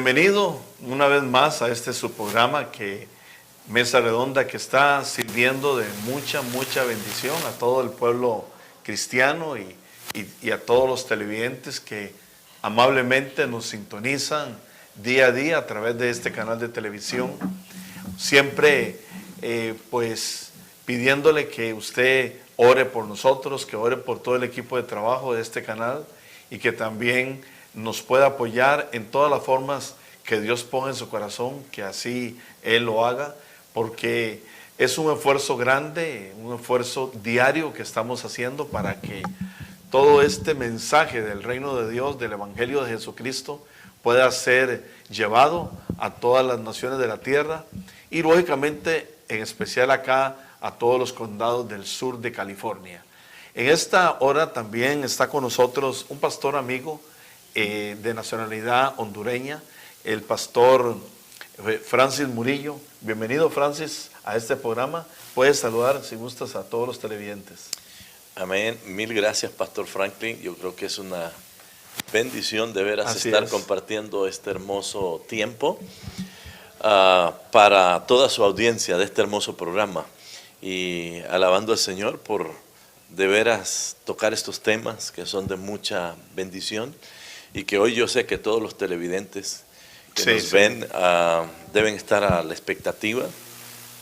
bienvenido una vez más a este su programa Mesa Redonda, que está sirviendo de mucha bendición a todo el pueblo cristiano y a todos los televidentes que amablemente nos sintonizan día a día a través de este canal de televisión. Siempre pues pidiéndole que usted ore por nosotros, que ore por todo el equipo de trabajo de este canal y que también nos pueda apoyar en todas las formas que Dios ponga en su corazón, que así Él lo haga, porque es un esfuerzo grande, un esfuerzo diario que estamos haciendo para que todo este mensaje del reino de Dios, del Evangelio de Jesucristo, pueda ser llevado a todas las naciones de la tierra y lógicamente en especial acá a todos los condados del sur de California. En esta hora también está con nosotros un pastor amigo de nacionalidad hondureña, el pastor Francis Murillo. Bienvenido, Francis, a este programa. Puedes saludar, si gustas, a todos los televidentes. Amén. Mil gracias, Pastor Franklin. Yo creo que es una bendición de veras estar compartiendo este hermoso tiempo para toda su audiencia de este hermoso programa. Y alabando al Señor por de veras tocar estos temas que son de mucha bendición y que hoy yo sé que todos los televidentes que nos ven deben estar a la expectativa.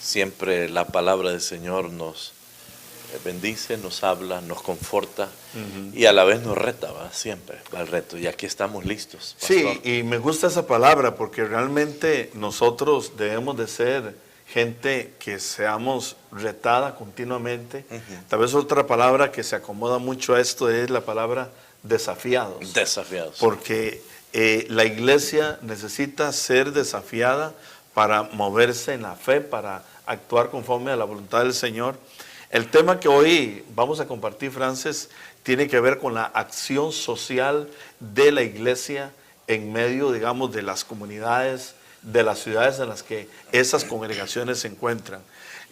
Siempre la palabra del Señor nos bendice, nos habla, nos conforta y a la vez nos reta, ¿va? Siempre va el reto, y aquí estamos listos, pastor. Sí, y me gusta esa palabra porque realmente nosotros debemos de ser gente que seamos retada continuamente. Tal vez otra palabra que se acomoda mucho a esto es la palabra desafiados. Desafiados. Porque la iglesia necesita ser desafiada para moverse en la fe, para actuar conforme a la voluntad del Señor. El tema que hoy vamos a compartir, Francis, tiene que ver con la acción social de la iglesia en medio, digamos, de las comunidades, de las ciudades en las que esas congregaciones se encuentran.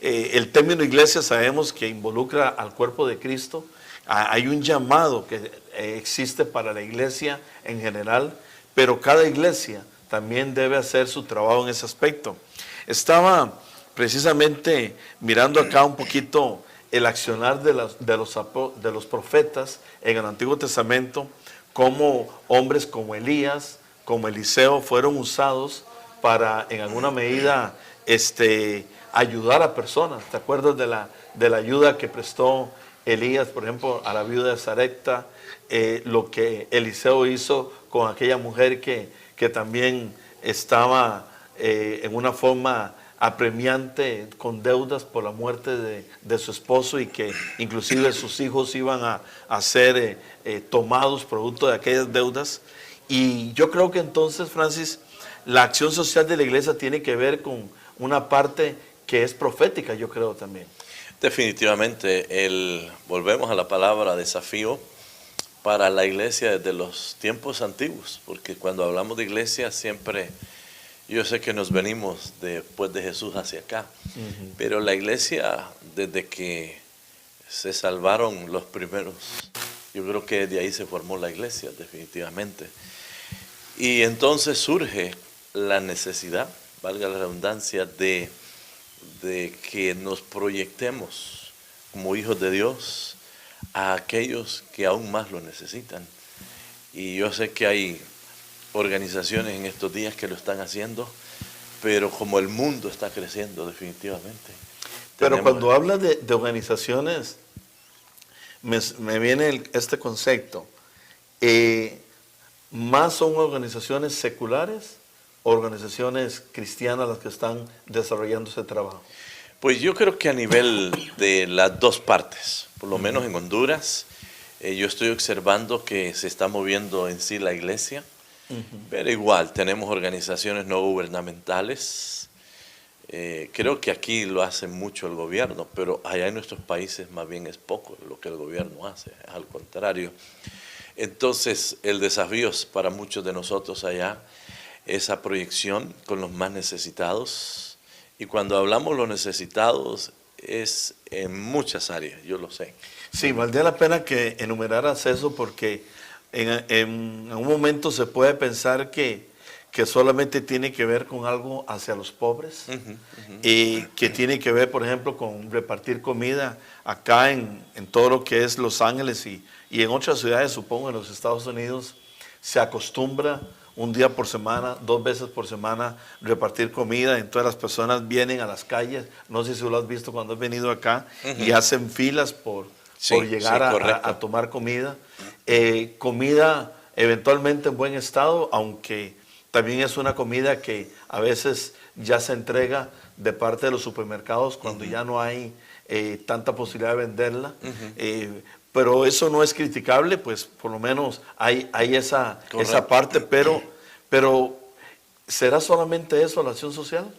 El término iglesia sabemos que involucra al cuerpo de Cristo. Hay un llamado que existe para la iglesia en general, pero cada iglesia también debe hacer su trabajo en ese aspecto. Estaba precisamente mirando acá un poquito el accionar de los profetas en el Antiguo Testamento, cómo hombres como Elías, como Eliseo fueron usados para en alguna medida ayudar a personas. ¿Te acuerdas de la ayuda que prestó Elías, por ejemplo, a la viuda de Sarepta? Lo que Eliseo hizo con aquella mujer que también estaba en una forma apremiante con deudas por la muerte de su esposo y que inclusive sus hijos iban a ser tomados producto de aquellas deudas. Y yo creo que entonces, Francis, la acción social de la iglesia tiene que ver con una parte que es profética, yo creo también. Definitivamente, volvemos a la palabra desafío para la iglesia desde los tiempos antiguos, porque cuando hablamos de iglesia siempre, yo sé que nos venimos después de Jesús hacia acá, pero la iglesia desde que se salvaron los primeros, yo creo que de ahí se formó la iglesia definitivamente. Y entonces surge la necesidad, valga la redundancia, de que nos proyectemos como hijos de Dios a aquellos que aún más lo necesitan. Y yo sé que hay organizaciones en estos días que lo están haciendo, pero como el mundo está creciendo definitivamente. Pero cuando habla de organizaciones, me viene este concepto. ¿Más son organizaciones seculares o organizaciones cristianas las que están desarrollando ese trabajo? Pues yo creo que a nivel de las dos partes, por lo menos en Honduras, yo estoy observando que se está moviendo en sí la iglesia, pero igual tenemos organizaciones no gubernamentales. Creo que aquí lo hace mucho el gobierno, pero allá en nuestros países más bien es poco lo que el gobierno hace, es al contrario. Entonces el desafío para muchos de nosotros allá, esa proyección con los más necesitados. Y cuando hablamos los necesitados es en muchas áreas, yo lo sé. Sí, valdría la pena que enumeraras eso porque en un momento se puede pensar que que solamente tiene que ver con algo hacia los pobres, y que tiene que ver, por ejemplo, con repartir comida acá en todo lo que es Los Ángeles y en otras ciudades, supongo, en los Estados Unidos, se acostumbra un día por semana, 2 veces por semana, repartir comida. Entonces las personas vienen a las calles, no sé si lo has visto cuando has venido acá, y hacen filas por llegar a tomar comida. Comida eventualmente en buen estado, aunque también es una comida que a veces ya se entrega de parte de los supermercados cuando ya no hay tanta posibilidad de venderla. Pero eso no es criticable, pues por lo menos hay esa parte, pero ¿será solamente eso la acción social?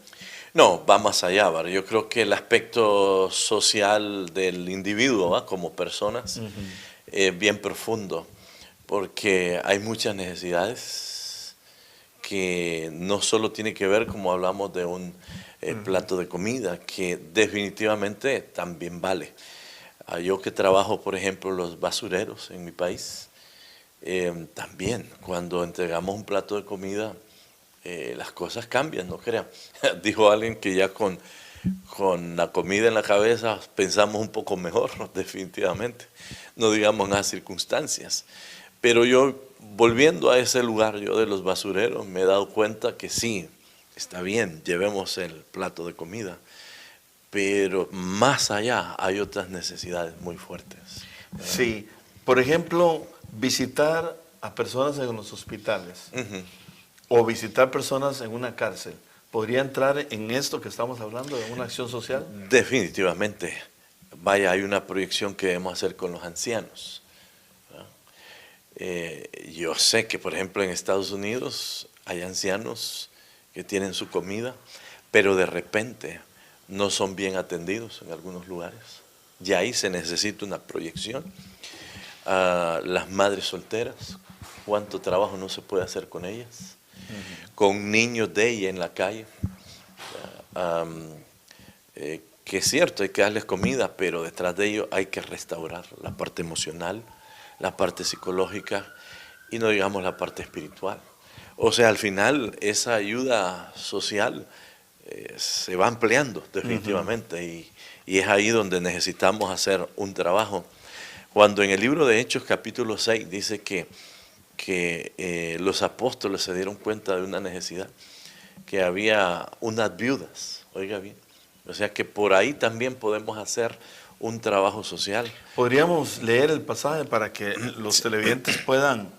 No, va más allá, ¿verdad? Yo creo que el aspecto social del individuo, ¿va? Como personas, es bien profundo, porque hay muchas necesidades que no solo tiene que ver, como hablamos, de un plato de comida, que definitivamente también vale. Yo que trabajo, por ejemplo, los basureros en mi país, también cuando entregamos un plato de comida, las cosas cambian, no crean. Dijo alguien que ya con la comida en la cabeza pensamos un poco mejor, definitivamente, no digamos en las circunstancias. Pero yo, volviendo a ese lugar, yo de los basureros, me he dado cuenta que sí, está bien, llevemos el plato de comida, pero más allá hay otras necesidades muy fuertes. Sí, por ejemplo, visitar a personas en los hospitales o visitar personas en una cárcel, ¿podría entrar en esto que estamos hablando, de una acción social? Definitivamente. Vaya, hay una proyección que debemos hacer con los ancianos. Yo sé que, por ejemplo, en Estados Unidos hay ancianos que tienen su comida, pero de repente no son bien atendidos en algunos lugares. Y ahí se necesita una proyección. Las madres solteras, ¿cuánto trabajo no se puede hacer con ellas? Con niños de ella en la calle. Que es cierto, hay que darles comida, pero detrás de ello hay que restaurar la parte emocional, la parte psicológica y no digamos la parte espiritual. O sea, al final esa ayuda social se va ampliando definitivamente y es ahí donde necesitamos hacer un trabajo. Cuando en el libro de Hechos capítulo 6 dice que los apóstoles se dieron cuenta de una necesidad, que había unas viudas, oiga bien, o sea que por ahí también podemos hacer un trabajo social. Podríamos leer el pasaje para que los televidentes puedan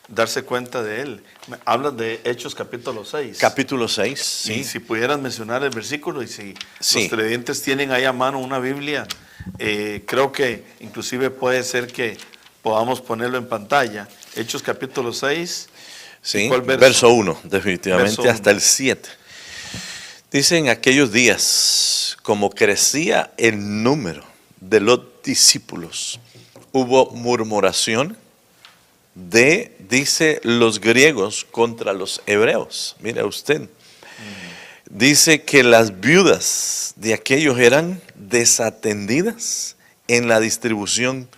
darse cuenta de él. Hablas de Hechos capítulo 6. Capítulo 6, sí. Y si pudieras mencionar el versículo y si los televidentes tienen ahí a mano una Biblia, creo que inclusive puede ser que podamos ponerlo en pantalla. Hechos capítulo 6. Sí, verso 1, definitivamente, verso 1. Hasta el 7. Dice: en aquellos días, como crecía el número de los discípulos, hubo murmuración dice, los griegos contra los hebreos. Mira usted. Dice que las viudas de aquellos eran desatendidas en la distribución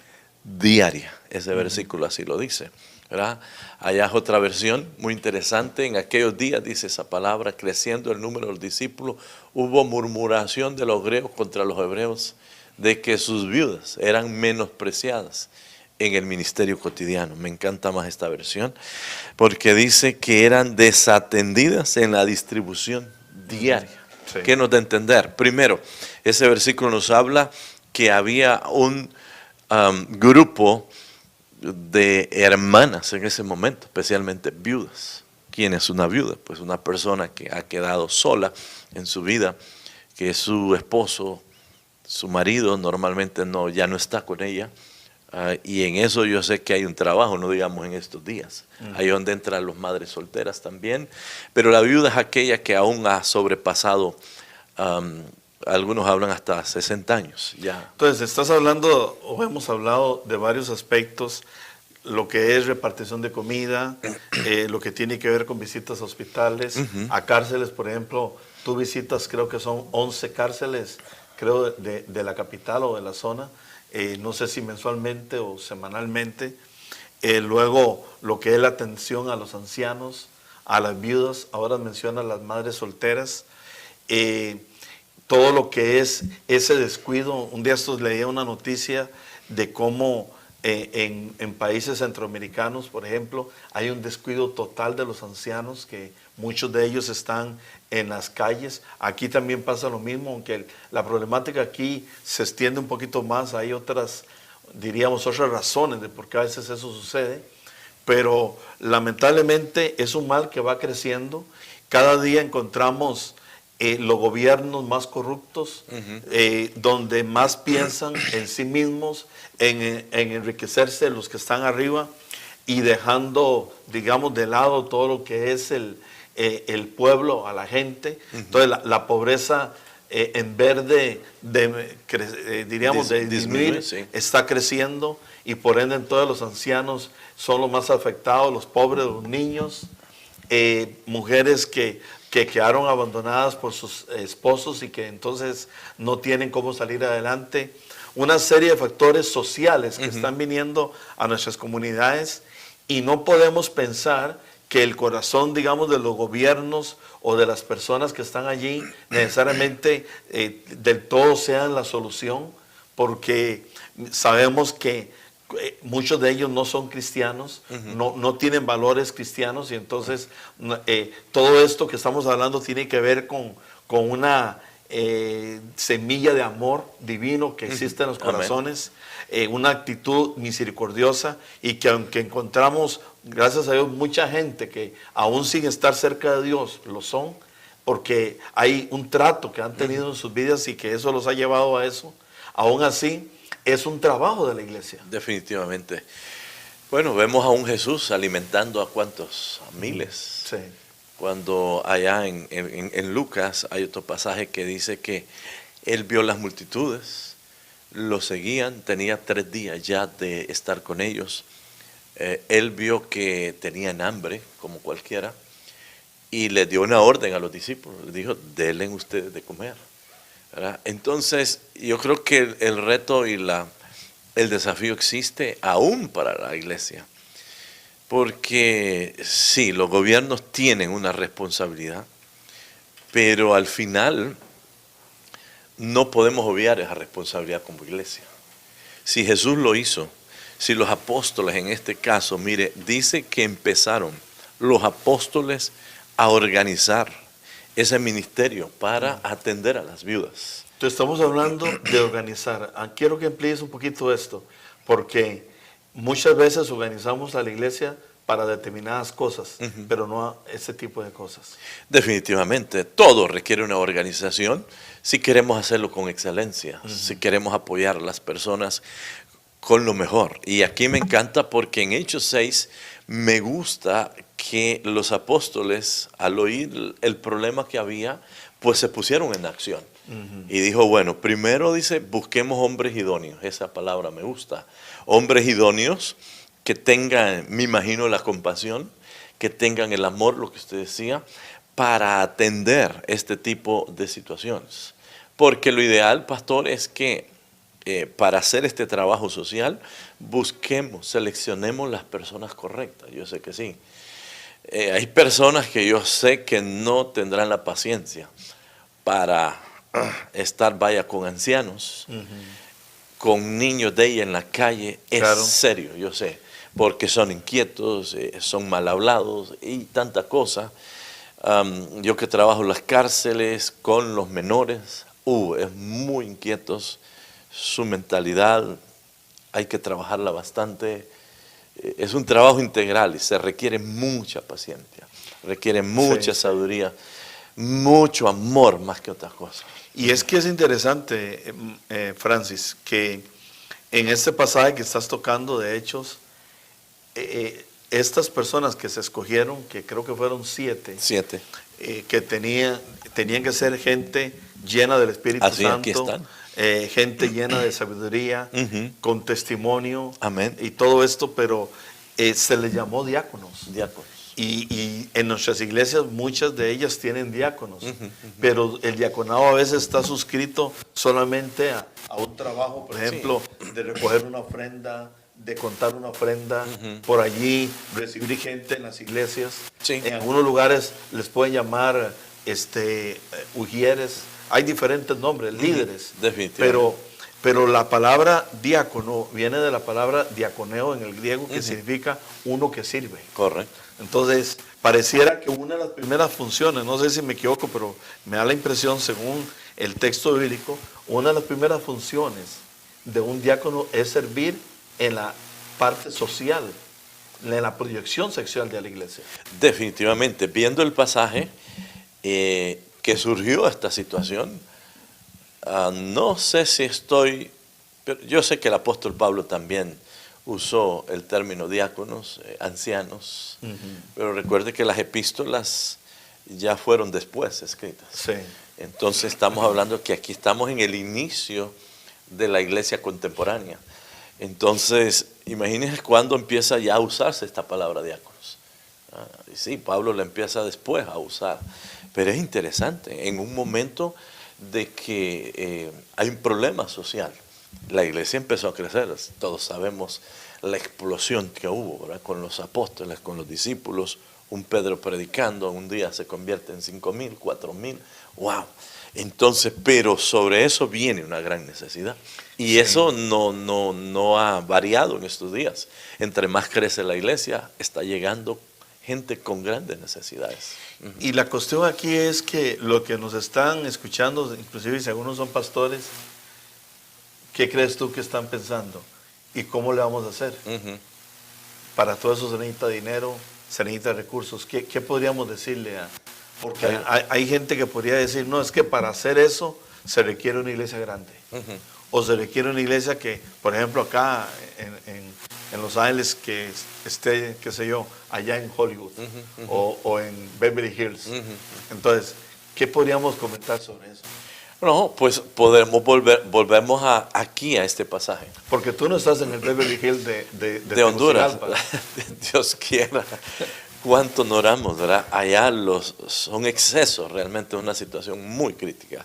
diaria. Ese versículo así lo dice, ¿verdad? Allá es otra versión muy interesante. En aquellos días, dice esa palabra, creciendo el número de los discípulos, hubo murmuración de los griegos contra los hebreos de que sus viudas eran menospreciadas en el ministerio cotidiano. Me encanta más esta versión porque dice que eran desatendidas en la distribución diaria. Sí. ¿Qué nos da a entender? Primero, ese versículo nos habla que había un grupo de hermanas en ese momento, especialmente viudas. ¿Quién es una viuda? Pues una persona que ha quedado sola en su vida, que su esposo, su marido normalmente ya no está con ella. Y en eso yo sé que hay un trabajo, no digamos en estos días. Ahí donde entran las madres solteras también. Pero la viuda es aquella que aún ha sobrepasado, algunos hablan hasta 60 años ya. Entonces, estás hablando, o hemos hablado de varios aspectos, lo que es repartición de comida, lo que tiene que ver con visitas a hospitales, a cárceles, por ejemplo. Tú visitas, creo que son 11 cárceles, creo, de la capital o de la zona. No sé si mensualmente o semanalmente. Luego, lo que es la atención a los ancianos, a las viudas, ahora menciona a las madres solteras. Todo lo que es ese descuido. Un día estos leía una noticia de cómo en países centroamericanos, por ejemplo, hay un descuido total de los ancianos, que muchos de ellos están en las calles. Aquí también pasa lo mismo, aunque la problemática aquí se extiende un poquito más. Hay otras, diríamos, otras razones de por qué a veces eso sucede, pero lamentablemente es un mal que va creciendo. Cada día encontramos los gobiernos más corruptos, donde más piensan en sí mismos, en enriquecerse los que están arriba, y dejando, digamos, de lado todo lo que es el pueblo, a la gente. Entonces la pobreza, en vez diríamos, de disminuir, sí, está creciendo, y por ende todos los ancianos son los más afectados, los pobres, los niños, mujeres que quedaron abandonadas por sus esposos y que entonces no tienen cómo salir adelante. Una serie de factores sociales que están viniendo a nuestras comunidades, y no podemos pensar que el corazón, digamos, de los gobiernos o de las personas que están allí necesariamente del todo sean la solución, porque sabemos que muchos de ellos no son cristianos, no tienen valores cristianos, y entonces todo esto que estamos hablando tiene que ver con una semilla de amor divino que existe en los corazones, una actitud misericordiosa, y que aunque encontramos, gracias a Dios, mucha gente que aún sin estar cerca de Dios lo son, porque hay un trato que han tenido en sus vidas y que eso los ha llevado a eso, aún así es un trabajo de la iglesia. Definitivamente. Bueno, vemos a un Jesús alimentando a cuántos, a miles. Sí. Cuando allá en Lucas hay otro pasaje que dice que él vio las multitudes, lo seguían, tenía 3 días ya de estar con ellos. Él vio que tenían hambre, como cualquiera, y le dio una orden a los discípulos. Le dijo, denle ustedes de comer, ¿verdad? Entonces, yo creo que el reto y el desafío existe aún para la iglesia. Porque sí, los gobiernos tienen una responsabilidad, pero al final no podemos obviar esa responsabilidad como iglesia. Si Jesús lo hizo, si los apóstoles en este caso, mire, dice que empezaron los apóstoles a organizar ese ministerio para atender a las viudas. Entonces estamos hablando de organizar. Quiero que emplees un poquito esto, porque muchas veces organizamos a la iglesia para determinadas cosas, pero no a ese tipo de cosas. Definitivamente, todo requiere una organización si queremos hacerlo con excelencia, si queremos apoyar a las personas con lo mejor. Y aquí me encanta porque en Hechos 6 me gusta que los apóstoles, al oír el problema que había, pues se pusieron en acción. Y dijo, bueno, primero dice, busquemos hombres idóneos. Esa palabra me gusta. Hombres idóneos que tengan, me imagino, la compasión, que tengan el amor, lo que usted decía, para atender este tipo de situaciones. Porque lo ideal, pastor, es que para hacer este trabajo social, busquemos, seleccionemos las personas correctas. Yo sé que sí. Hay personas que yo sé que no tendrán la paciencia para estar, vaya, con ancianos, con niños de ella en la calle. Claro. Es serio, yo sé, porque son inquietos, son mal hablados y tanta cosa. Yo que trabajo en las cárceles con los menores, es muy inquietos, su mentalidad hay que trabajarla bastante. Es un trabajo integral y se requiere mucha paciencia, requiere mucha sabiduría, mucho amor más que otras cosas. Y es que es interesante, Francis, que en este pasaje que estás tocando de Hechos, estas personas que se escogieron, que creo que fueron 7, que tenían que ser gente llena del Espíritu Santo, gente llena de sabiduría, con testimonio, y todo esto, pero se les llamó diáconos. Y en nuestras iglesias muchas de ellas tienen diáconos, pero el diaconado a veces está suscrito solamente a un trabajo, por ejemplo, de recoger una ofrenda, de contar una ofrenda, por allí recibir gente en las iglesias. Sí. En algunos lugares les pueden llamar ujieres, hay diferentes nombres, líderes. Definitivamente. Pero la palabra diácono viene de la palabra diaconeo en el griego, que significa uno que sirve. Correcto. Entonces, pareciera que una de las primeras funciones, no sé si me equivoco, pero me da la impresión, según el texto bíblico, una de las primeras funciones de un diácono es servir en la parte social, en la proyección sexual de la iglesia. Definitivamente, viendo el pasaje que surgió esta situación, no sé si pero yo sé que el apóstol Pablo también usó el término diáconos, ancianos, pero recuerde que las epístolas ya fueron después escritas. Sí. Entonces estamos hablando que aquí estamos en el inicio de la iglesia contemporánea. Entonces, imagínense cuándo empieza ya a usarse esta palabra diáconos. Y sí, Pablo la empieza después a usar, pero es interesante, en un momento de que hay un problema social. La iglesia empezó a crecer, todos sabemos la explosión que hubo, ¿verdad? Con los apóstoles, con los discípulos, un Pedro predicando, un día se convierte en 5,000, 4,000, wow. Entonces, pero sobre eso viene una gran necesidad. Y eso no ha variado en estos días. Entre más crece la iglesia, está llegando gente con grandes necesidades. Y la cuestión aquí es que lo que nos están escuchando, inclusive si algunos son pastores, ¿qué crees tú que están pensando? ¿Y cómo le vamos a hacer? Para todo eso se necesita dinero, se necesita recursos. ¿Qué podríamos decirle a...? Porque hay gente que podría decir, no, es que para hacer eso se requiere una iglesia grande. O se requiere una iglesia que, por ejemplo, acá en Los Ángeles, que esté, qué sé yo, allá en Hollywood o en Beverly Hills. Entonces, ¿qué podríamos comentar sobre eso? No, pues volvemos aquí a este pasaje. Porque tú no estás en el Beverly Hills de Honduras. Dios quiera. Cuánto no oramos, ¿verdad? Allá son excesos, realmente es una situación muy crítica.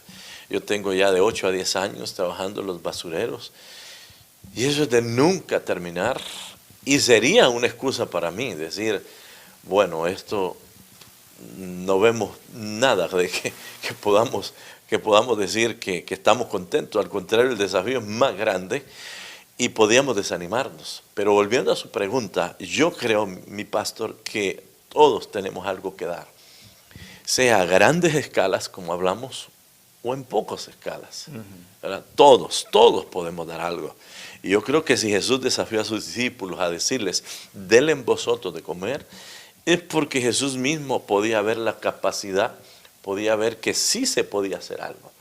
Yo tengo ya de 8 a 10 años trabajando en los basureros y eso es de nunca terminar. Y sería una excusa para mí decir, bueno, esto no vemos nada de que podamos decir que estamos contentos. Al contrario, el desafío es más grande y podíamos desanimarnos. Pero volviendo a su pregunta, yo creo, mi pastor, que todos tenemos algo que dar. Sea a grandes escalas, como hablamos, o en pocas escalas. Todos podemos dar algo. Y yo creo que si Jesús desafió a sus discípulos a decirles, denle vosotros de comer, es porque Jesús mismo podía ver la capacidad, podía ver que sí se podía hacer algo.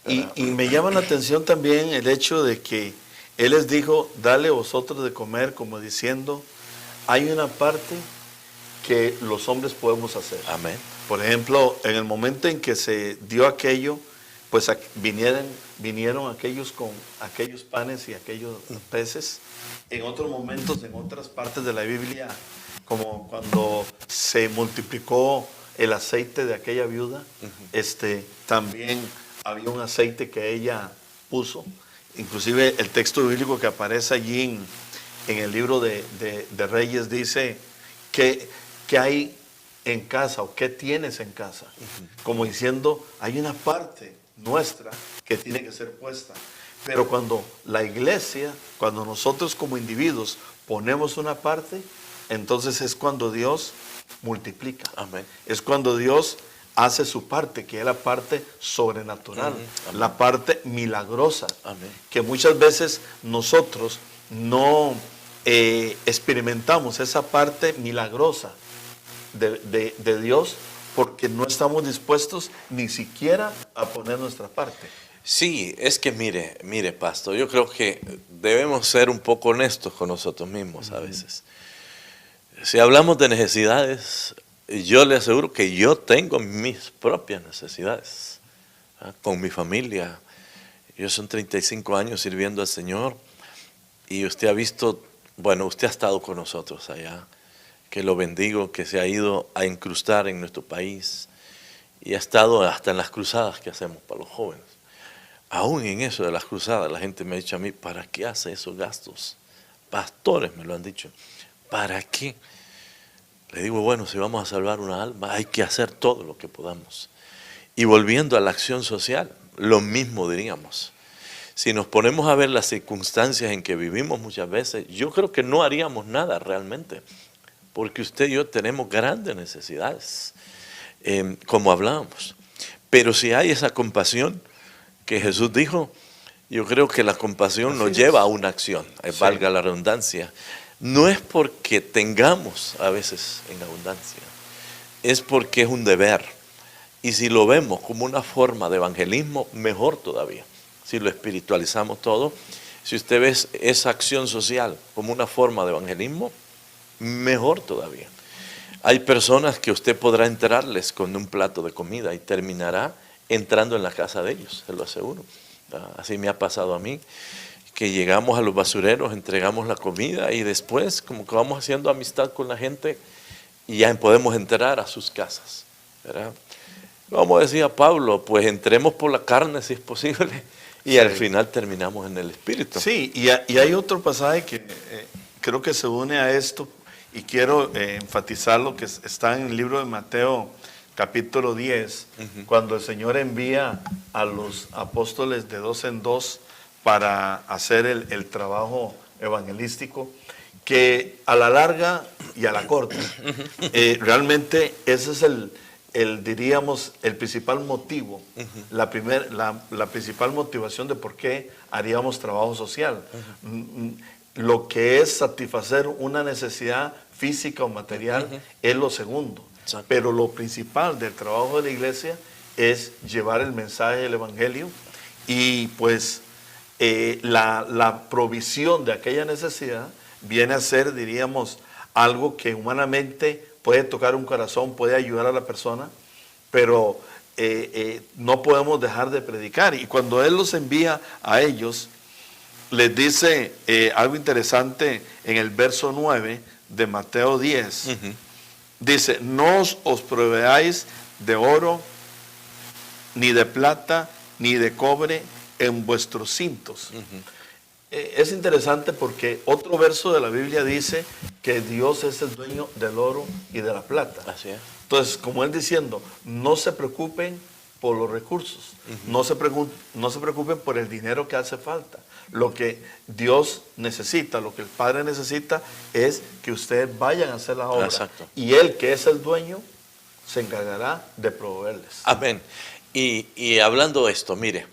Y me llama la atención también el hecho de que Él les dijo, dale vosotros de comer, como diciendo, hay una parte que los hombres podemos hacer. Amén. Por ejemplo, en el momento en que se dio aquello, pues vinieron aquellos con aquellos panes y aquellos peces. En otros momentos, en otras partes de la Biblia, como cuando se multiplicó el aceite de aquella viuda, también había un aceite que ella puso. Inclusive el texto bíblico que aparece allí en el libro de Reyes dice que hay en casa o qué tienes en casa. Como diciendo, hay una parte nuestra que tiene que ser puesta. Pero cuando la iglesia, cuando nosotros como individuos ponemos una parte, entonces es cuando Dios multiplica. Amén. Es cuando Dios hace su parte, que es la parte sobrenatural, la parte milagrosa. Amén. Que muchas veces nosotros no experimentamos esa parte milagrosa de Dios porque no estamos dispuestos ni siquiera a poner nuestra parte. Sí, es que mire, pastor, yo creo que debemos ser un poco honestos con nosotros mismos a veces. Si hablamos de necesidades, yo le aseguro que yo tengo mis propias necesidades, con mi familia. Yo son 35 años sirviendo al Señor y usted ha visto, bueno, usted ha estado con nosotros allá, que lo bendigo, que se ha ido a incrustar en nuestro país y ha estado hasta en las cruzadas que hacemos para los jóvenes. Aún en eso de las cruzadas, la gente me ha dicho a mí, ¿para qué hace esos gastos? pastores me lo han dicho. ¿Para qué? Le digo, bueno, si vamos a salvar una alma, hay que hacer todo lo que podamos. Y volviendo a la acción social, lo mismo diríamos. Si nos ponemos a ver las circunstancias en que vivimos muchas veces, yo creo que no haríamos nada realmente, porque usted y yo tenemos grandes necesidades, como hablábamos. Pero si hay esa compasión que Jesús dijo, yo creo que la compasión nos lleva a una acción, valga la redundancia. No es porque tengamos a veces en abundancia, es porque es un deber. Y si lo vemos como una forma de evangelismo, mejor todavía. Si lo espiritualizamos todo, si usted ve esa acción social como una forma de evangelismo, mejor todavía. Hay personas que usted podrá entrarles con un plato de comida y terminará entrando en la casa de ellos, se lo aseguro. Así me ha pasado a mí, que llegamos a los basureros, entregamos la comida y después como que vamos haciendo amistad con la gente y ya podemos entrar a sus casas, ¿verdad? Como decía Pablo, pues entremos por la carne si es posible y al final terminamos en el espíritu. Sí, y hay otro pasaje que creo que se une a esto y quiero enfatizar lo que está en el libro de Mateo capítulo 10, cuando el Señor envía a los apóstoles de 2 en 2 para hacer el trabajo evangelístico, que a la larga y a la corta, realmente ese es diríamos, el principal motivo, la principal motivación de por qué haríamos trabajo social. Lo que es satisfacer una necesidad física o material es lo segundo. Exacto. Pero lo principal del trabajo de la iglesia es llevar el mensaje del evangelio y pues la provisión de aquella necesidad viene a ser, diríamos, algo que humanamente puede tocar un corazón, puede ayudar a la persona, pero no podemos dejar de predicar. Y cuando Él los envía a ellos, les dice algo interesante en el verso 9 de Mateo 10. Dice, no os proveáis de oro, ni de plata, ni de cobre en vuestros cintos. Es interesante porque otro verso de la Biblia dice que Dios es el dueño del oro y de la plata. Así es. Entonces, como Él diciendo, no se preocupen por los recursos, no se preocupen por el dinero que hace falta. Lo que Dios necesita, lo que el Padre necesita es que ustedes vayan a hacer la obra. Exacto. Y Él, que es el dueño, se encargará de proveerles. Amén. Y hablando de esto, mire,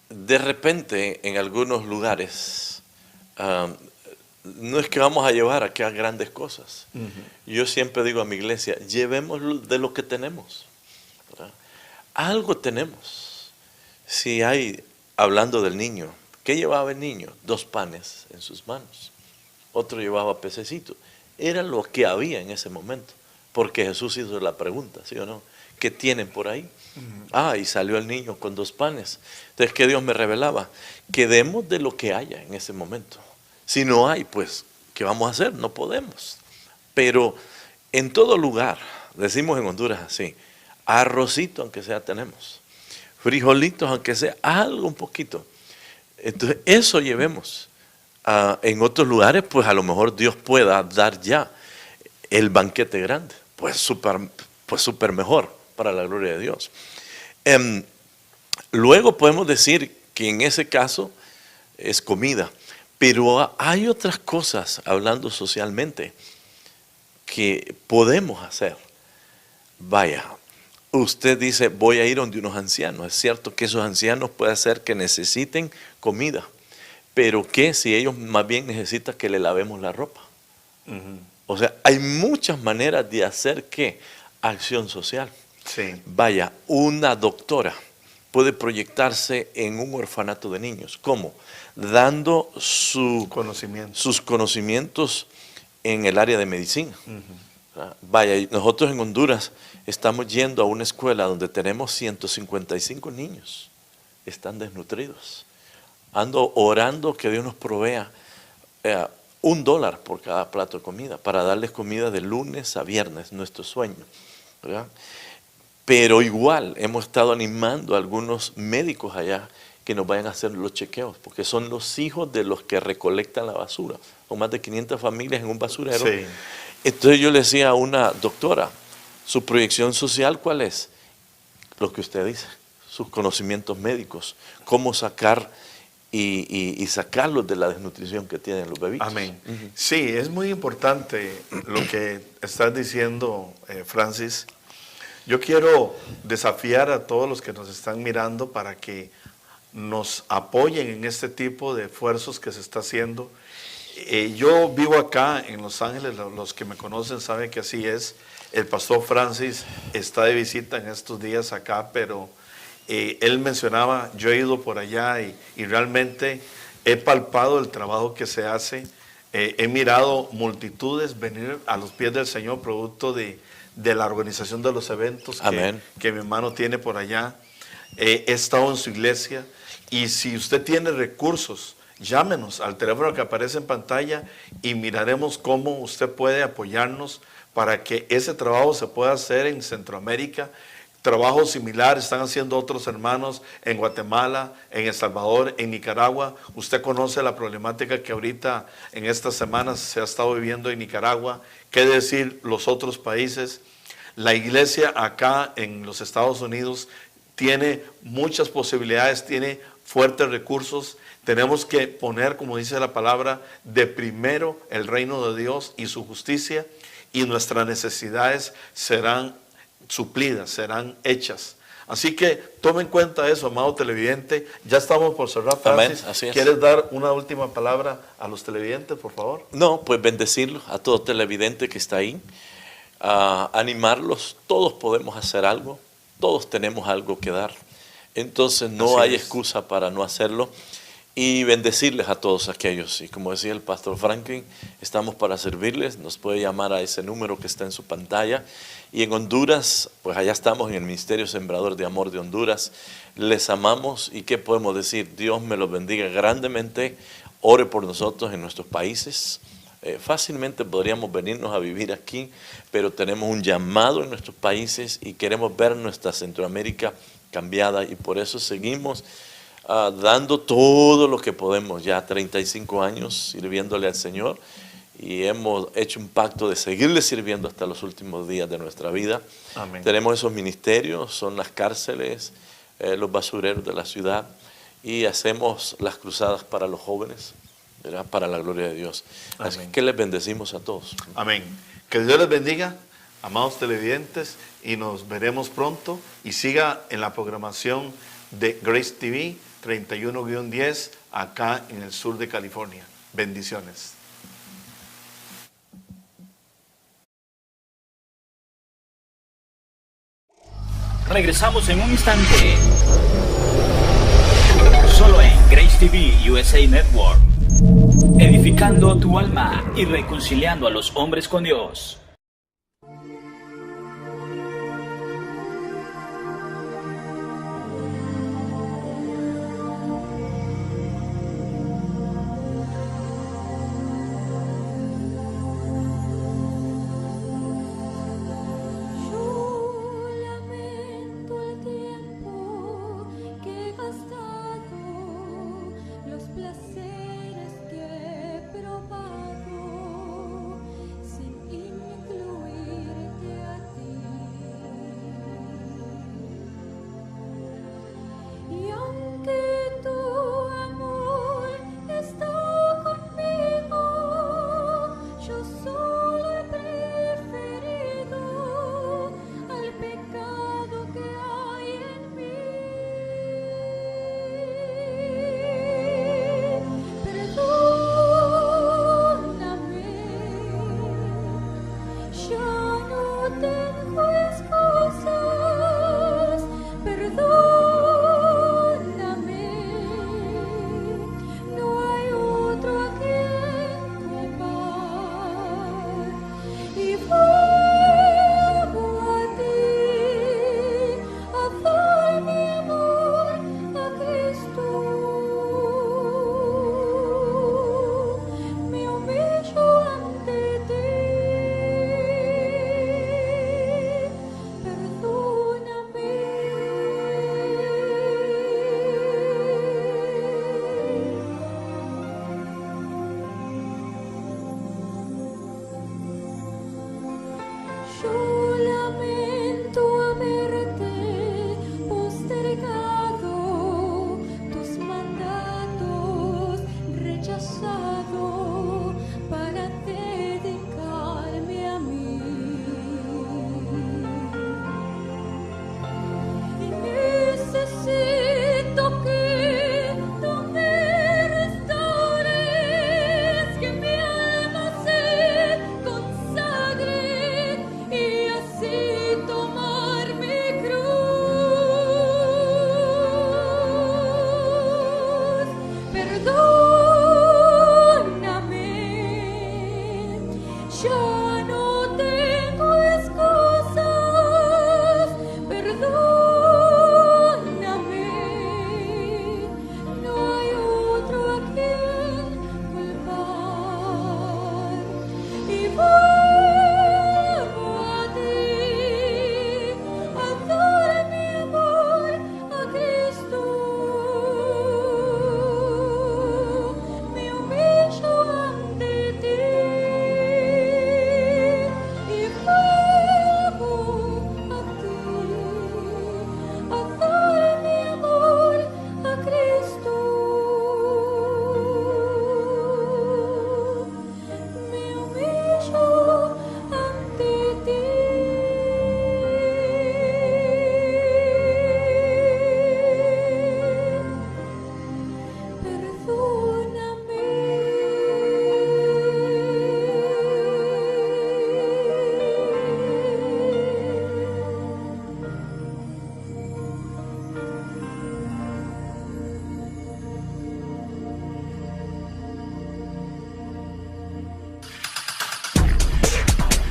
de repente en algunos lugares no es que vamos a llevar aquí a grandes cosas. Yo siempre digo a mi iglesia, llevemos de lo que tenemos, ¿verdad? Algo tenemos. Si hay, hablando del niño, ¿qué llevaba el niño? 2 panes en sus manos. Otro llevaba pececitos. Era lo que había en ese momento. Porque Jesús hizo la pregunta, ¿sí o no? ¿Qué tienen por ahí? Y salió el niño con 2 panes. Entonces, ¿qué Dios me revelaba? Que demos de lo que haya en ese momento. Si no hay, pues, ¿qué vamos a hacer? No podemos. Pero en todo lugar, decimos en Honduras así, arrocito aunque sea tenemos, frijolitos aunque sea, algo un poquito. Entonces, eso llevemos. En otros lugares, pues a lo mejor Dios pueda dar ya el banquete grande, pues súper mejor para la gloria de Dios. Luego podemos decir que en ese caso es comida, pero hay otras cosas, hablando socialmente, que podemos hacer. Vaya, usted dice, voy a ir donde unos ancianos. Es cierto que esos ancianos puede ser que necesiten comida, pero ¿qué si ellos más bien necesitan que le lavemos la ropa? O sea, hay muchas maneras de hacer ¿qué? Acción social. Sí. Vaya, una doctora puede proyectarse en un orfanato de niños. ¿Cómo? Dando sus conocimientos en el área de medicina. Vaya, nosotros en Honduras estamos yendo a una escuela donde tenemos 155 niños. Están desnutridos. Ando orando que Dios nos provea $1 por cada plato de comida, para darles comida de lunes a viernes, nuestro sueño, ¿verdad? Pero igual hemos estado animando a algunos médicos allá que nos vayan a hacer los chequeos, porque son los hijos de los que recolectan la basura. Son más de 500 familias en un basurero. Sí. Entonces yo le decía a una doctora, ¿su proyección social cuál es? Lo que usted dice, sus conocimientos médicos, cómo sacar y sacarlos de la desnutrición que tienen los bebitos. Amén. Sí, es muy importante lo que estás diciendo, Francis. Yo quiero desafiar a todos los que nos están mirando para que nos apoyen en este tipo de esfuerzos que se está haciendo. Yo vivo acá en Los Ángeles, los que me conocen saben que así es. El pastor Francis está de visita en estos días acá, pero él mencionaba, yo he ido por allá y realmente he palpado el trabajo que se hace. He mirado multitudes venir a los pies del Señor producto de la organización de los eventos que mi hermano tiene por allá. He estado en su iglesia y si usted tiene recursos, llámenos al teléfono que aparece en pantalla y miraremos cómo usted puede apoyarnos para que ese trabajo se pueda hacer en Centroamérica. Trabajo similar están haciendo otros hermanos en Guatemala, en El Salvador, en Nicaragua. Usted conoce la problemática que ahorita en estas semanas se ha estado viviendo en Nicaragua. ¿Qué decir los otros países? La iglesia acá en los Estados Unidos tiene muchas posibilidades, tiene fuertes recursos. Tenemos que poner, como dice la palabra, de primero el reino de Dios y su justicia, y nuestras necesidades serán suplidas, serán hechas. Así que tome en cuenta eso, amado televidente. Ya estamos por cerrar, Francis. Amén, así es. ¿Quieres dar una última palabra a los televidentes, por favor? No, pues bendecirlos a todo televidente que está ahí, animarlos. Todos podemos hacer algo, todos tenemos algo que dar. Entonces no hay excusa para no hacerlo. Y bendecirles a todos aquellos. Y como decía el pastor Franklin, estamos para servirles. Nos puede llamar a ese número que está en su pantalla. Y en Honduras, pues allá estamos en el Ministerio Sembrador de Amor de Honduras. Les amamos y ¿qué podemos decir? Dios me los bendiga grandemente. Ore por nosotros en nuestros países. Fácilmente podríamos venirnos a vivir aquí, pero tenemos un llamado en nuestros países y queremos ver nuestra Centroamérica cambiada. Y por eso seguimos dando todo lo que podemos, ya 35 años sirviéndole al Señor, y hemos hecho un pacto de seguirle sirviendo hasta los últimos días de nuestra vida. Amén. Tenemos esos ministerios, son las cárceles, los basureros de la ciudad, y hacemos las cruzadas para los jóvenes, ¿verdad? Para la gloria de Dios. Amén. Así que les bendecimos a todos. Amén. Que Dios les bendiga, amados televidentes, y nos veremos pronto. Y siga en la programación de Grace TV 31-10 acá en el sur de California. Bendiciones. Regresamos en un instante. Solo en Grace TV USA Network. Edificando tu alma y reconciliando a los hombres con Dios. Placeres que he probado sin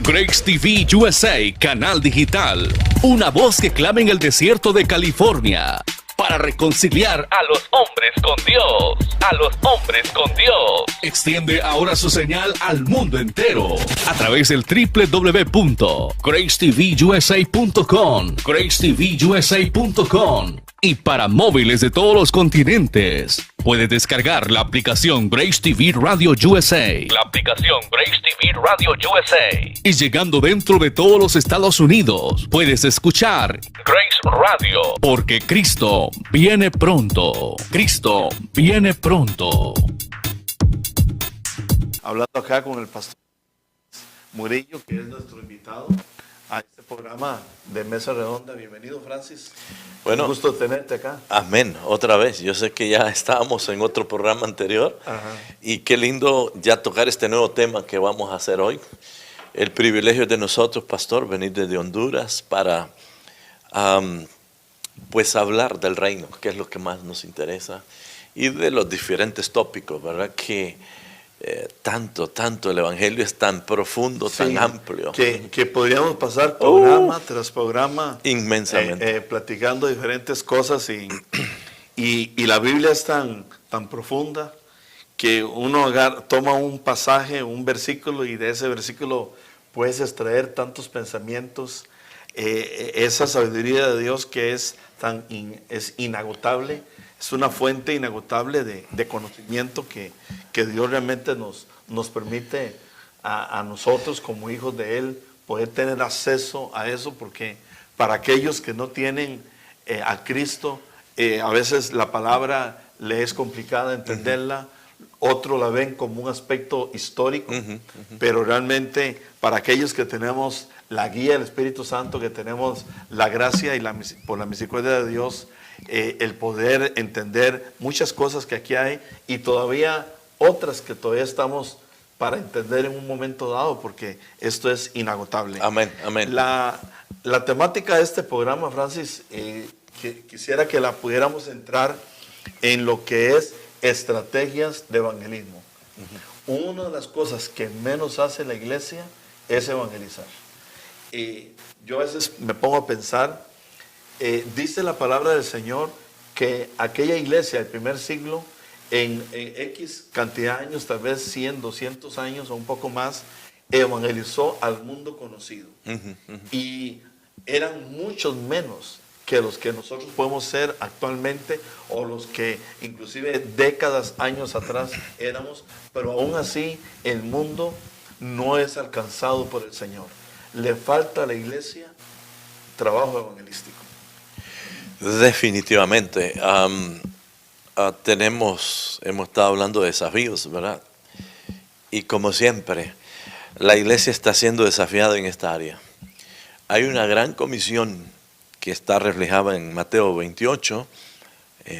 Grace TV USA, canal digital. Una voz que clama en el desierto de California para reconciliar a los hombres con Dios. A los hombres con Dios. Extiende ahora su señal al mundo entero a través del www.gracetvusa.com, gracetvusa.com y para móviles de todos los continentes. Puedes descargar la aplicación Grace TV Radio USA. La aplicación Grace TV Radio USA. Y llegando dentro de todos los Estados Unidos, puedes escuchar Grace Radio. Porque Cristo viene pronto. Cristo viene pronto. Hablando acá con el pastor Murillo, que es nuestro invitado a este programa de Mesa Redonda. Bienvenido, Francis. Bueno, un gusto tenerte acá. Amén, otra vez. Yo sé que ya estábamos en otro programa anterior. Ajá. Y qué lindo ya tocar este nuevo tema que vamos a hacer hoy. El privilegio de nosotros, pastor, venir desde Honduras para pues hablar del reino, que es lo que más nos interesa, y de los diferentes tópicos, ¿verdad? Que tanto el Evangelio es tan profundo, Sí, tan amplio. Que podríamos pasar programa tras programa Inmensamente. platicando diferentes cosas y la Biblia es tan profunda que uno toma un pasaje, un versículo, y de ese versículo puedes extraer tantos pensamientos, esa sabiduría de Dios que es es inagotable. Es una fuente inagotable de conocimiento que Dios realmente nos permite a nosotros como hijos de Él poder tener acceso a eso, porque para aquellos que no tienen a Cristo, a veces la palabra le es complicada entenderla, otros la ven como un aspecto histórico, pero realmente para aquellos que tenemos la guía del Espíritu Santo, que tenemos la gracia y por la misericordia de Dios, el poder entender muchas cosas que aquí hay y todavía otras que todavía estamos para entender en un momento dado, porque esto es inagotable. Amén, amén. La temática de este programa, Francis, quisiera que la pudiéramos entrar en lo que es estrategias de evangelismo. Una de las cosas que menos hace la iglesia es evangelizar. Yo a veces me pongo a pensar, dice la palabra del Señor que aquella iglesia del primer siglo, en X cantidad de años, tal vez 100, 200 años o un poco más, evangelizó al mundo conocido. Y eran muchos menos que los que nosotros podemos ser actualmente, o los que inclusive décadas, años atrás éramos, pero aún así el mundo no es alcanzado por el Señor. Le falta a la iglesia trabajo evangelístico. Definitivamente. Hemos estado hablando de desafíos, ¿verdad? Y como siempre, la iglesia está siendo desafiada en esta área. Hay una gran comisión que está reflejada en Mateo 28,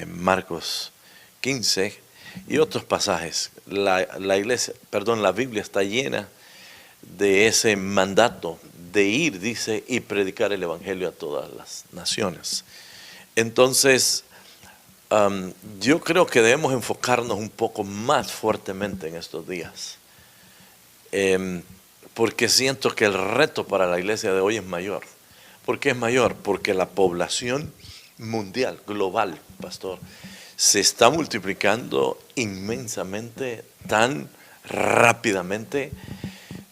Marcos 15 y otros pasajes. La Biblia está llena de ese mandato de ir, dice, y predicar el evangelio a todas las naciones. Entonces, yo creo que debemos enfocarnos un poco más fuertemente en estos días, porque siento que el reto para la iglesia de hoy es mayor. ¿Por qué es mayor? Porque la población mundial, global, pastor, se está multiplicando inmensamente, tan rápidamente,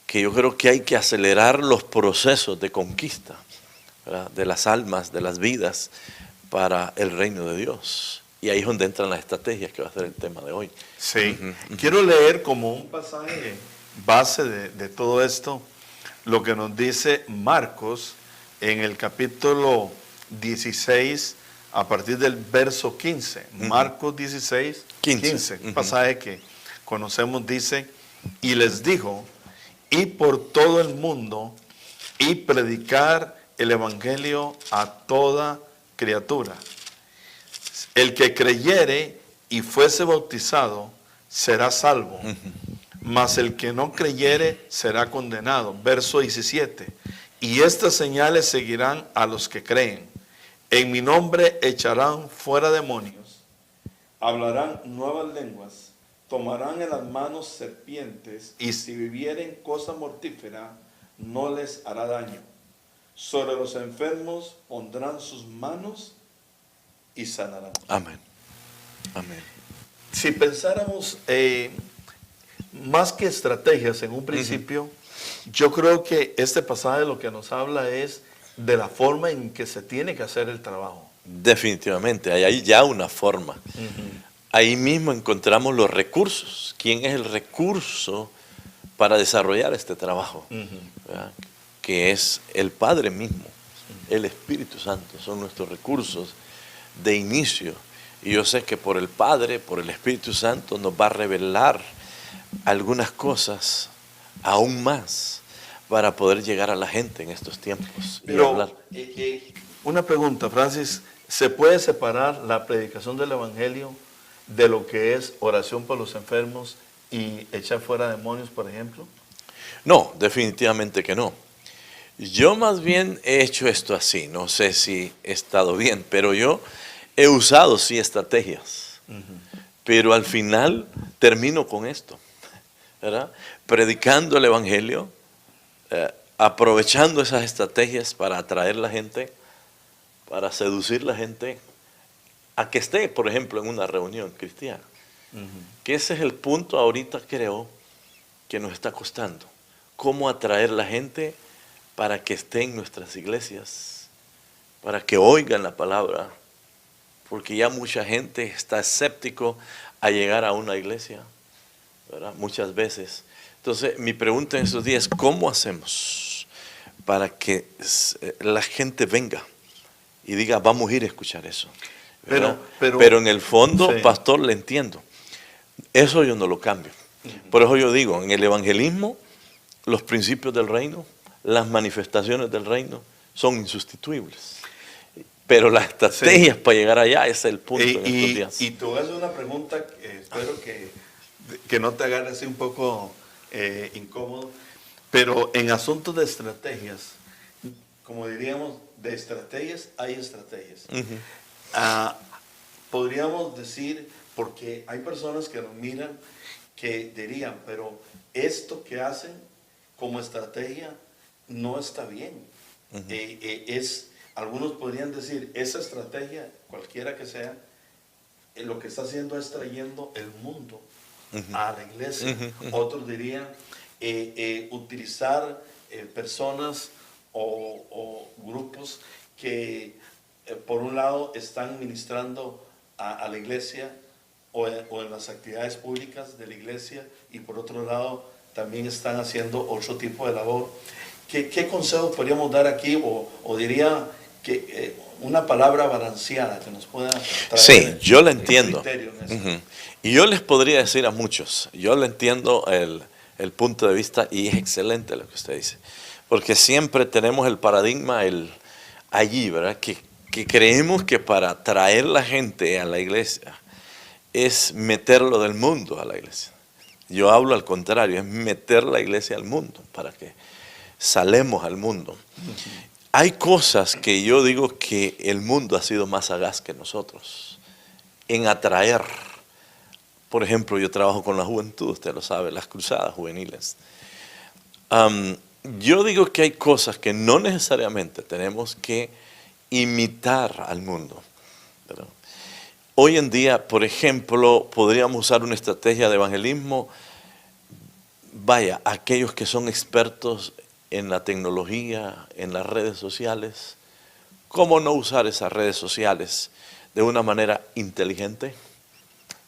que yo creo que hay que acelerar los procesos de conquista, ¿verdad?, de las almas, de las vidas, para el reino de Dios. Y ahí es donde entran las estrategias, que va a ser el tema de hoy. Sí. Quiero leer como un pasaje base de todo esto, lo que nos dice Marcos en el capítulo 16, a partir del verso 15. Marcos 16, 15. Un pasaje que conocemos, dice: y les dijo, id por todo el mundo y predicar el evangelio a toda criatura. El que creyere y fuese bautizado será salvo, mas el que no creyere será condenado. Verso 17. Y estas señales seguirán a los que creen. En mi nombre echarán fuera demonios, hablarán nuevas lenguas, tomarán en las manos serpientes, y si bebieren cosa mortífera no les hará daño. Sobre los enfermos pondrán sus manos y sanarán. Amén. Amén. Si pensáramos más que estrategias en un principio, yo creo que este pasaje lo que nos habla es de la forma en que se tiene que hacer el trabajo. Definitivamente, hay ahí ya una forma. Ahí mismo encontramos los recursos. ¿Quién es el recurso para desarrollar este trabajo? ¿Verdad? Que es el Padre mismo, el Espíritu Santo, son nuestros recursos de inicio. Y yo sé que por el Padre, por el Espíritu Santo, nos va a revelar algunas cosas aún más para poder llegar a la gente en estos tiempos y Pero, hablar. una pregunta, Francis, ¿se puede separar la predicación del Evangelio de lo que es oración por los enfermos y echar fuera demonios, por ejemplo? No, definitivamente que no. Yo más bien he hecho esto así, no sé si he estado bien, pero yo he usado sí estrategias, pero al final termino con esto, ¿verdad? Predicando el Evangelio, aprovechando esas estrategias para atraer la gente, para seducir la gente a que esté, por ejemplo, en una reunión cristiana. Que ese es el punto ahorita, creo, que nos está costando. Cómo atraer la gente para que esté en nuestras iglesias, para que oigan la palabra, porque ya mucha gente está escéptico a llegar a una iglesia, ¿verdad? Muchas veces. Entonces, mi pregunta en estos días, ¿cómo hacemos para que la gente venga y diga, vamos a ir a escuchar eso? Pero en el fondo, sí. pastor, le entiendo. Eso yo no lo cambio. Por eso yo digo, en el evangelismo, los principios del reino, las manifestaciones del reino son insustituibles. Pero las estrategias para llegar allá, ese es el punto en estos días. Y te voy a hacer una pregunta, espero que no te agarre así un poco incómodo, pero en asuntos de estrategias, como diríamos, de estrategias hay estrategias. Podríamos decir, porque hay personas que nos miran que dirían, pero esto que hacen como estrategia no está bien. Algunos podrían decir, esa estrategia, cualquiera que sea, lo que está haciendo es trayendo el mundo a la iglesia. Otros dirían, utilizar personas o grupos que por un lado están ministrando a la iglesia o en las actividades públicas de la iglesia, y por otro lado también están haciendo otro tipo de labor. ¿Qué consejos podríamos dar aquí? O diría que una palabra balanceada que nos pueda traer. Sí, yo la entiendo. En Y yo les podría decir a muchos, yo le entiendo el punto de vista, y es excelente lo que usted dice. Porque siempre tenemos el paradigma allí, ¿verdad? Que creemos que para traer la gente a la iglesia es meterlo del mundo a la iglesia. Yo hablo al contrario, es meter la iglesia al mundo, para que salemos al mundo. Hay cosas que yo digo que el mundo ha sido más sagaz que nosotros en atraer. Por ejemplo, yo trabajo con la juventud, usted lo sabe, las cruzadas juveniles. Yo digo que hay cosas que no necesariamente tenemos que imitar al mundo, ¿verdad? Hoy en día, por ejemplo, podríamos usar una estrategia de evangelismo. Vaya, aquellos que son expertos en la tecnología, en las redes sociales, ¿cómo no usar esas redes sociales de una manera inteligente,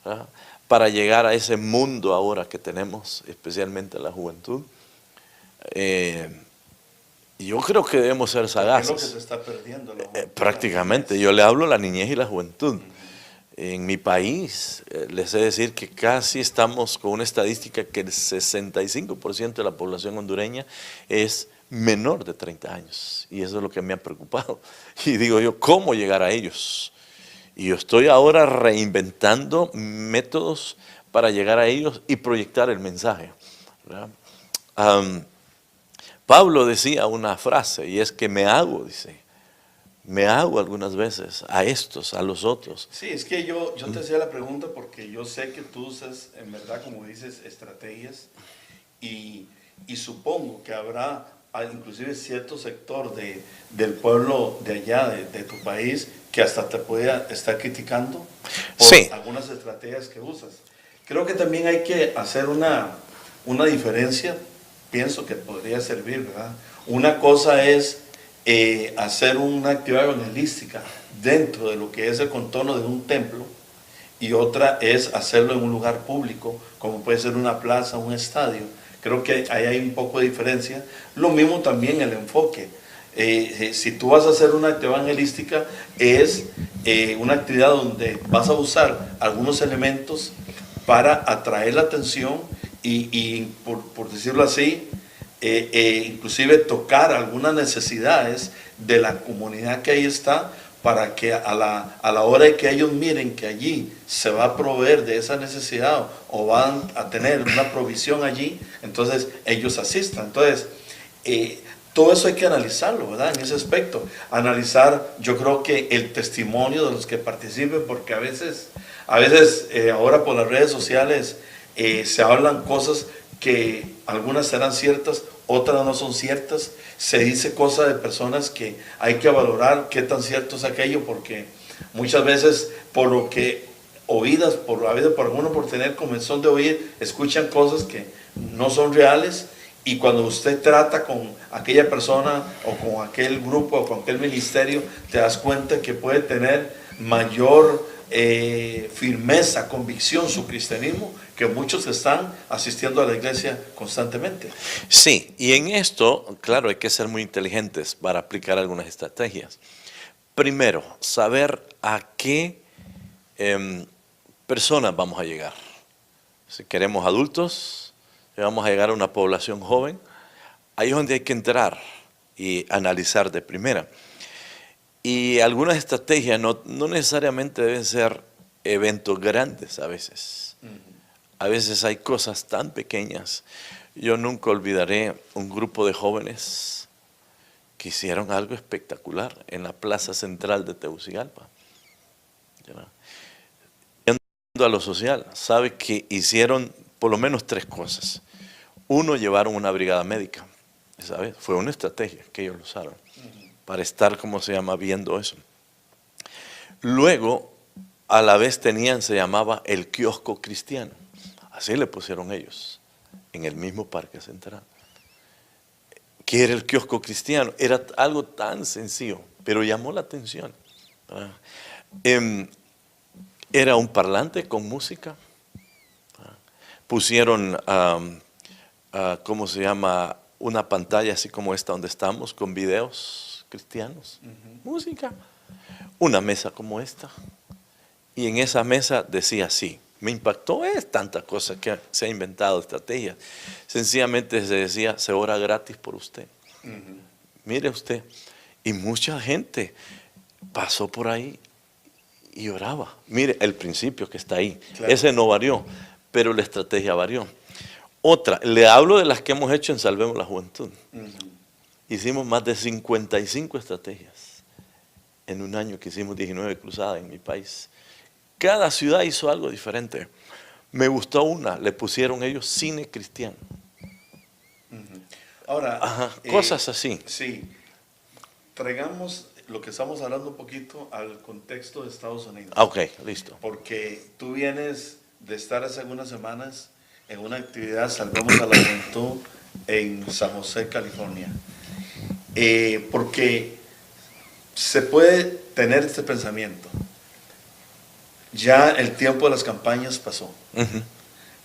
¿verdad? Para llegar a ese mundo ahora que tenemos, especialmente la juventud? Yo creo que debemos ser sagaces. ¿Qué es lo que se está perdiendo? Prácticamente, yo le hablo a la niñez y la juventud. En mi país, les he de decir que casi estamos con una estadística que el 65% de la población hondureña es menor de 30 años. Y eso es lo que me ha preocupado. Y digo yo, ¿cómo llegar a ellos? Y yo estoy ahora reinventando métodos para llegar a ellos y proyectar el mensaje, ¿verdad? Pablo decía una frase, y es que me hago algunas veces a estos, a los otros. Sí, es que yo te hacía la pregunta porque yo sé que tú usas, en verdad, como dices, estrategias, y supongo que habrá inclusive cierto sector del pueblo de allá, de tu país, que hasta te puede estar criticando por Sí. algunas estrategias que usas. Creo que también hay que hacer una diferencia, pienso que podría servir, ¿verdad? Una cosa es hacer una actividad evangelística dentro de lo que es el contorno de un templo, y otra es hacerlo en un lugar público, como puede ser una plaza, un estadio. Creo que ahí hay un poco de diferencia. Lo mismo también el enfoque. Si tú vas a hacer una actividad evangelística, es una actividad donde vas a usar algunos elementos para atraer la atención y por decirlo así, inclusive tocar algunas necesidades de la comunidad que ahí está, para que a la hora de que ellos miren que allí se va a proveer de esa necesidad o van a tener una provisión allí, entonces ellos asistan. Entonces, todo eso hay que analizarlo, ¿verdad? En ese aspecto, analizar, yo creo que el testimonio de los que participen, porque a veces ahora por las redes sociales se hablan cosas que algunas serán ciertas, otras no son ciertas. Se dice cosas de personas que hay que valorar qué tan cierto es aquello, porque muchas veces por lo que oídas, a veces por alguno por tener comezón de oír, escuchan cosas que no son reales, y cuando usted trata con aquella persona o con aquel grupo o con aquel ministerio, te das cuenta que puede tener mayor firmeza, convicción su cristianismo, que muchos están asistiendo a la iglesia constantemente. Sí, y en esto, claro, hay que ser muy inteligentes para aplicar algunas estrategias. Primero, saber a qué personas vamos a llegar. Si queremos adultos, si vamos a llegar a una población joven, ahí es donde hay que entrar y analizar de primera. Y algunas estrategias no necesariamente deben ser eventos grandes a veces. A veces hay cosas tan pequeñas. Yo nunca olvidaré un grupo de jóvenes que hicieron algo espectacular en la plaza central de Tegucigalpa. Yendo a lo social, sabe que hicieron por lo menos 3 cosas. Uno, llevaron una brigada médica, ¿sabes? Fue una estrategia que ellos usaron para estar, ¿cómo se llama?, viendo eso. Luego, a la vez se llamaba el kiosco cristiano. Así le pusieron ellos, en el mismo parque central. ¿Qué era el kiosco cristiano? Era algo tan sencillo, pero llamó la atención. Era un parlante con música. Pusieron, ¿cómo se llama?, una pantalla así como esta donde estamos, con videos cristianos, música. Una mesa como esta. Y en esa mesa decía así. Me impactó, es tanta cosa que se ha inventado, estrategias. Sencillamente se decía, se ora gratis por usted. Mire usted. Y mucha gente pasó por ahí y oraba. Mire, el principio que está ahí. Claro. Ese no varió, pero la estrategia varió. Otra, le hablo de las que hemos hecho en Salvemos la Juventud. Hicimos más de 55 estrategias en un año que hicimos 19 cruzadas en mi país. Cada ciudad hizo algo diferente. Me gustó una, le pusieron ellos cine cristiano. Ahora, cosas así. Sí, traigamos lo que estamos hablando un poquito al contexto de Estados Unidos. Ok, listo. Porque tú vienes de estar hace algunas semanas en una actividad Salvemos a la Juventud en San José, California. Porque se puede tener este pensamiento. Ya el tiempo de las campañas pasó.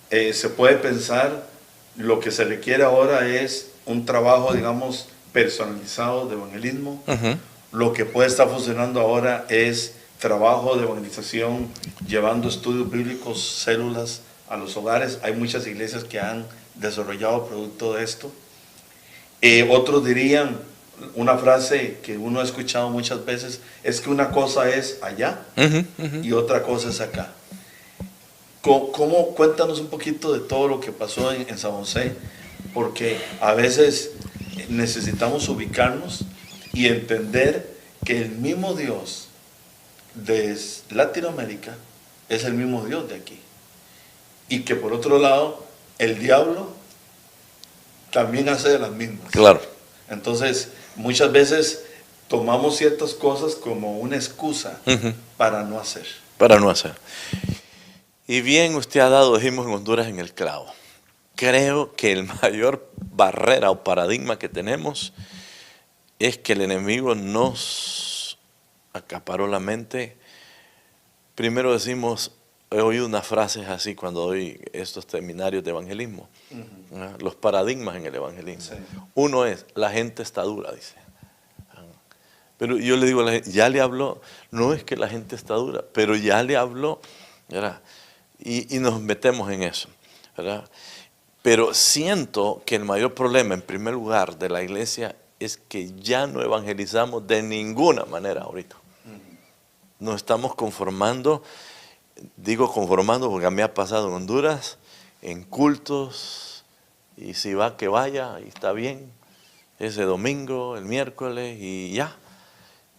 Se puede pensar, lo que se requiere ahora es un trabajo, digamos, personalizado de evangelismo. Lo que puede estar funcionando ahora es trabajo de evangelización, llevando estudios bíblicos, células a los hogares. Hay muchas iglesias que han desarrollado producto de esto. Otros dirían, una frase que uno ha escuchado muchas veces, es que una cosa es allá y otra cosa es acá. Cuéntanos un poquito de todo lo que pasó en San José, porque a veces necesitamos ubicarnos y entender que el mismo Dios de Latinoamérica es el mismo Dios de aquí, y que por otro lado el diablo también hace de las mismas. Claro. Entonces, muchas veces tomamos ciertas cosas como una excusa para no hacer. Para no hacer. Y bien usted ha dado, dijimos en Honduras, en el clavo. Creo que el mayor barrera o paradigma que tenemos es que el enemigo nos acaparó la mente. Primero decimos, he oído unas frases así cuando doy estos seminarios de evangelismo, los paradigmas en el evangelismo. Sí. Uno es, la gente está dura, dice. Pero yo le digo a la gente, ya le habló, no es que la gente está dura, pero ya le habló, ¿verdad? Y nos metemos en eso, ¿verdad? Pero siento que el mayor problema, en primer lugar, de la iglesia es que ya no evangelizamos de ninguna manera ahorita. Nos estamos conformando, digo conformando porque a mí ha pasado en Honduras, en cultos, y si va que vaya, y está bien, ese domingo, el miércoles, y ya.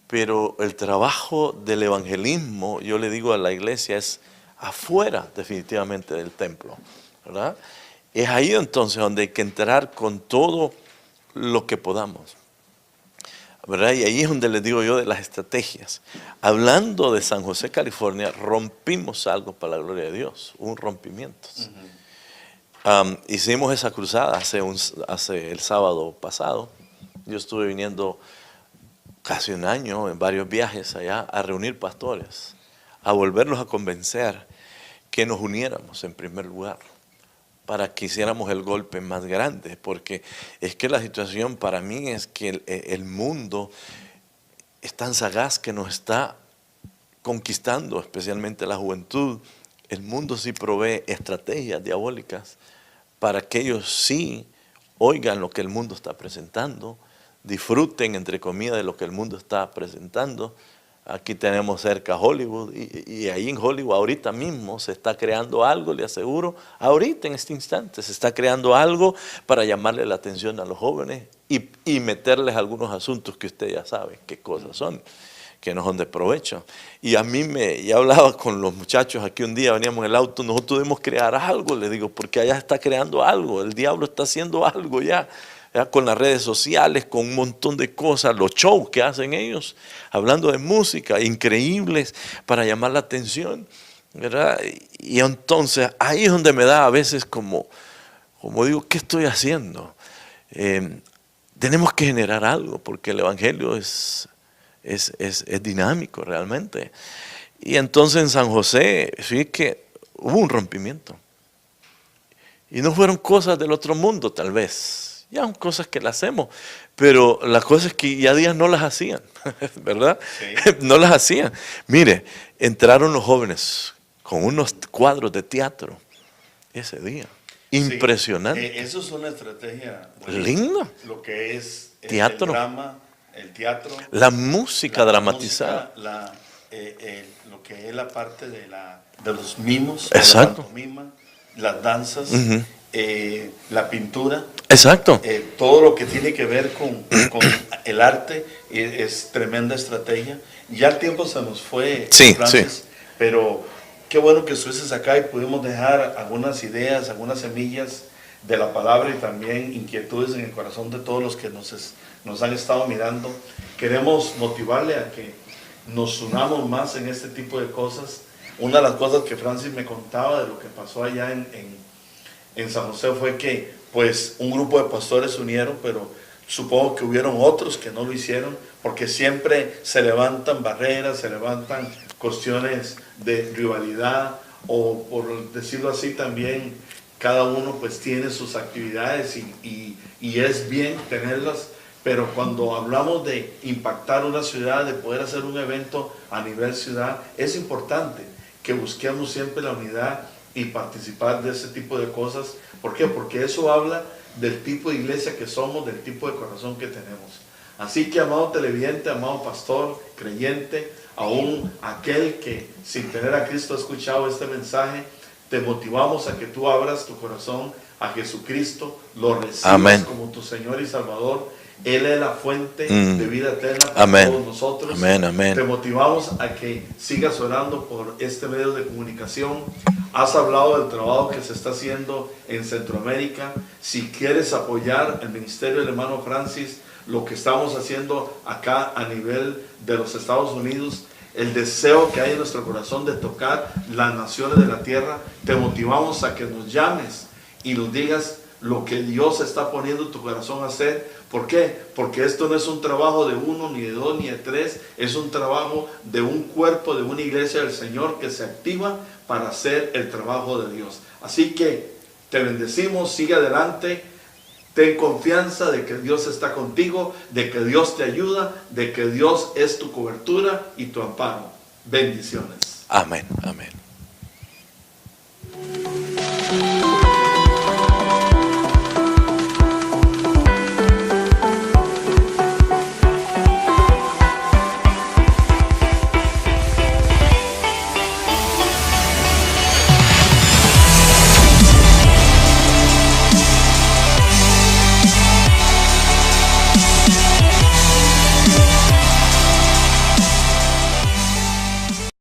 Pero el trabajo del evangelismo, yo le digo a la iglesia, es afuera definitivamente del templo, ¿verdad? Es ahí entonces donde hay que entrar con todo lo que podamos, ¿verdad? Y ahí es donde les digo yo de las estrategias. Hablando de San José, California, rompimos algo para la gloria de Dios, un rompimiento. Hicimos esa cruzada hace el sábado pasado. Yo estuve viniendo casi un año en varios viajes allá a reunir pastores, a volverlos a convencer que nos uniéramos en primer lugar para que hiciéramos el golpe más grande, porque es que la situación para mí es que el mundo es tan sagaz que nos está conquistando, especialmente la juventud. El mundo sí provee estrategias diabólicas para que ellos sí oigan lo que el mundo está presentando, disfruten, entre comillas, de lo que el mundo está presentando. Aquí tenemos cerca Hollywood y ahí en Hollywood ahorita mismo se está creando algo, le aseguro, ahorita en este instante se está creando algo para llamarle la atención a los jóvenes y meterles algunos asuntos que usted ya sabe qué cosas son, que no son de provecho. Y a mí ya hablaba con los muchachos aquí un día, veníamos en el auto, nosotros debemos crear algo, le digo, porque allá está creando algo, el diablo está haciendo algo ya con las redes sociales, con un montón de cosas, los shows que hacen ellos, hablando de música, increíbles para llamar la atención, ¿verdad? Y entonces ahí es donde me da a veces como digo, ¿qué estoy haciendo? Tenemos que generar algo, porque el evangelio es dinámico realmente. Y entonces en San José, sí que hubo un rompimiento. Y no fueron cosas del otro mundo, tal vez. Ya son cosas que las hacemos, pero las cosas que ya días no las hacían, ¿verdad? Sí. No las hacían. Mire, entraron los jóvenes con unos cuadros de teatro ese día. Impresionante. Sí, eso es una estrategia linda. Lo que es teatro. El drama, el teatro. La música dramatizada. Lo que es la parte de los mimos, exacto. La pantomima, las danzas, la pintura. Exacto. Todo lo que tiene que ver con el arte es tremenda estrategia. Ya el tiempo se nos fue, sí, Francis, sí. Pero qué bueno que estuvieses acá y pudimos dejar algunas ideas, algunas semillas de la palabra y también inquietudes en el corazón de todos los que nos han estado mirando. Queremos motivarle a que nos unamos más en este tipo de cosas. Una de las cosas que Francis me contaba de lo que pasó allá en San José fue que pues un grupo de pastores se unieron, pero supongo que hubieron otros que no lo hicieron, porque siempre se levantan barreras, se levantan cuestiones de rivalidad, o por decirlo así también, cada uno pues tiene sus actividades y es bien tenerlas, pero cuando hablamos de impactar una ciudad, de poder hacer un evento a nivel ciudad, es importante que busquemos siempre la unidad y participar de ese tipo de cosas. ¿Por qué? Porque eso habla del tipo de iglesia que somos, del tipo de corazón que tenemos. Así que, amado televidente, amado pastor, creyente, aún aquel que sin tener a Cristo ha escuchado este mensaje, te motivamos a que tú abras tu corazón a Jesucristo, lo recibas Amén. Como tu Señor y Salvador. Él es la fuente de vida eterna para Amén. Todos nosotros. Amén, amén. Te motivamos a que sigas orando por este medio de comunicación. Has hablado del trabajo que se está haciendo en Centroamérica. Si quieres apoyar el ministerio del hermano Francis, lo que estamos haciendo acá a nivel de los Estados Unidos, el deseo que hay en nuestro corazón de tocar las naciones de la tierra, te motivamos a que nos llames y nos digas lo que Dios está poniendo en tu corazón a hacer. ¿Por qué? Porque esto no es un trabajo de uno, ni de dos, ni de tres. Es un trabajo de un cuerpo, de una iglesia del Señor que se activa para hacer el trabajo de Dios. Así que te bendecimos, sigue adelante. Ten confianza de que Dios está contigo, de que Dios te ayuda, de que Dios es tu cobertura y tu amparo. Bendiciones. Amén, amén.